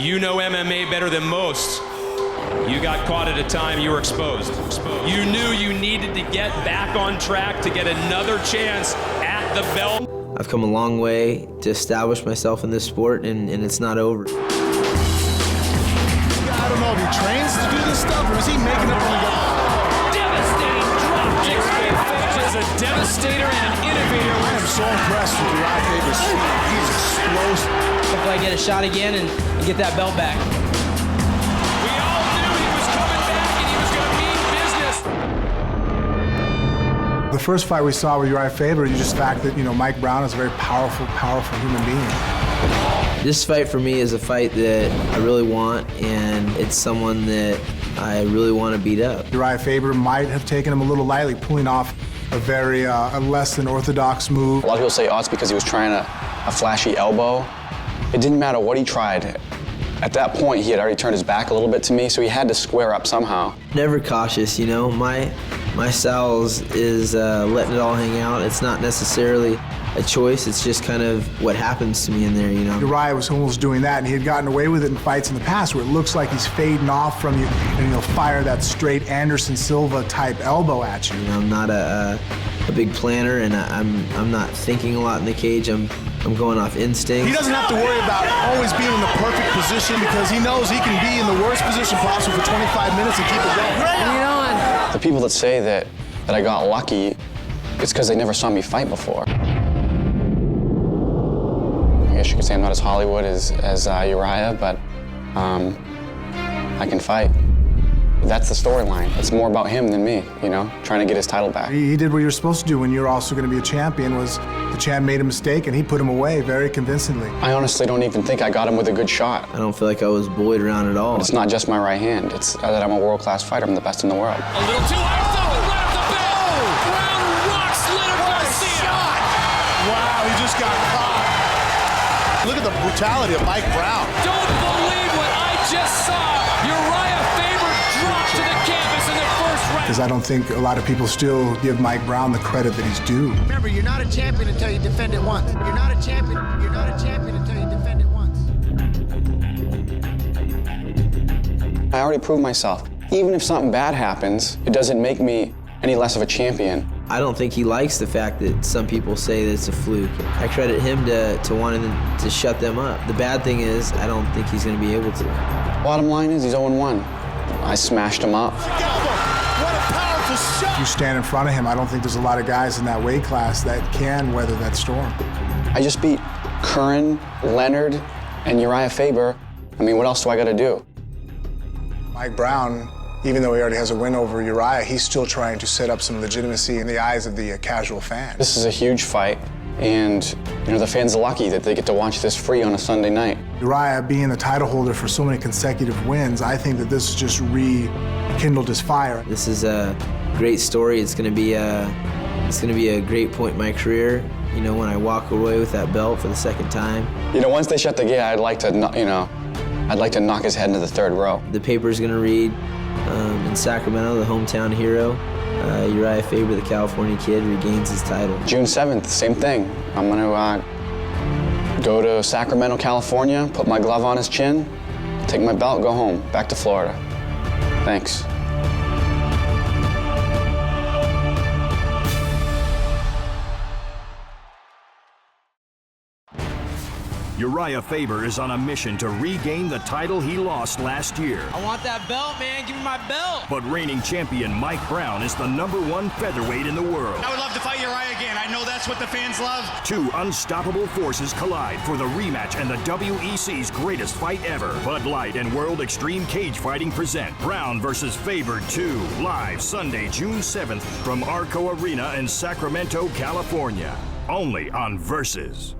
You know MMA better than most. You got caught at a time you were exposed. You knew you needed to get back on track to get another chance at the belt. I've come a long way to establish myself in this sport, and it's not over. I don't know if he trains to do this stuff, or is he making it when he gets... Devastating drop kick. Is a devastator and an innovator. I am so impressed with Urijah Faber's speed. He's explosive. Hopefully I get a shot again and get that belt back. We all knew he was coming back and he was going to mean business. The first fight we saw with Urijah Faber, you just fact that, Mike Brown is a very powerful human being. This fight for me is a fight that I really want, and it's someone that I really want to beat up. Urijah Faber might have taken him a little lightly, pulling off a very a less than orthodox move. A lot of people say, oh, it's because he was trying a flashy elbow. It didn't matter what he tried. At that point, he had already turned his back a little bit to me, so he had to square up somehow. Never cautious, My style is letting it all hang out. It's not necessarily a choice. It's just kind of what happens to me in there, Urijah was almost doing that, and he had gotten away with it in fights in the past where it looks like he's fading off from you, and he'll fire that straight Anderson Silva type elbow at you. I'm not a big planner, and I'm not thinking a lot in the cage. I'm going off instinct. He doesn't have to worry about always being in the perfect position because he knows he can be in the worst position possible for 25 minutes and keep it going. Bring it on. The people that say that I got lucky, it's because they never saw me fight before. I guess you could say I'm not as Hollywood as Urijah, but I can fight. That's the storyline. It's more about him than me, trying to get his title back. He did what you're supposed to do when you're also going to be a champion, was the champ made a mistake and he put him away very convincingly. I honestly don't even think I got him with a good shot. I don't feel like I was bullied around at all. But it's not just my right hand. It's that I'm a world-class fighter. I'm the best in the world. A little too high, right off the bat. Brown rocks Leonard Garcia. Wow, he just got caught. Look at the brutality of Mike Brown. Don't believe what I just saw. Urijah Faber dropped to the canvas in the first round. Because I don't think a lot of people still give Mike Brown the credit that he's due. Remember, you're not a champion until you defend it once. You're not a champion until you defend it once. I already proved myself. Even if something bad happens, it doesn't make me any less of a champion. I don't think he likes the fact that some people say that it's a fluke. I credit him to wanting to shut them up. The bad thing is, I don't think he's going to be able to. Bottom line is, he's 0-1. I smashed him up. What a powerful shot! You stand in front of him, I don't think there's a lot of guys in that weight class that can weather that storm. I just beat Curran, Leonard, and Urijah Faber. I mean, what else do I got to do? Mike Brown, even though he already has a win over Urijah, he's still trying to set up some legitimacy in the eyes of the casual fan. This is a huge fight, and the fans are lucky that they get to watch this free on a Sunday night. Urijah being the title holder for so many consecutive wins, I think that this just rekindled his fire. This is a great story. It's going to be a great point in my career. When I walk away with that belt for the second time. Once they shut the gate, I'd like to knock his head into the third row. The paper's going to read in Sacramento, the hometown hero, Urijah Faber, the California kid, regains his title. June 7th, same thing. I'm going to go to Sacramento, California, put my glove on his chin, take my belt, go home, back to Florida. Thanks. Urijah Faber is on a mission to regain the title he lost last year. I want that belt, man. Give me my belt. But reigning champion Mike Brown is the #1 featherweight in the world. I would love to fight Urijah again. I know that's what the fans love. Two unstoppable forces collide for the rematch and the WEC's greatest fight ever. Bud Light and World Extreme Cagefighting present Brown vs. Faber II, live Sunday, June 7th from ARCO Arena in Sacramento, California. Only on Versus.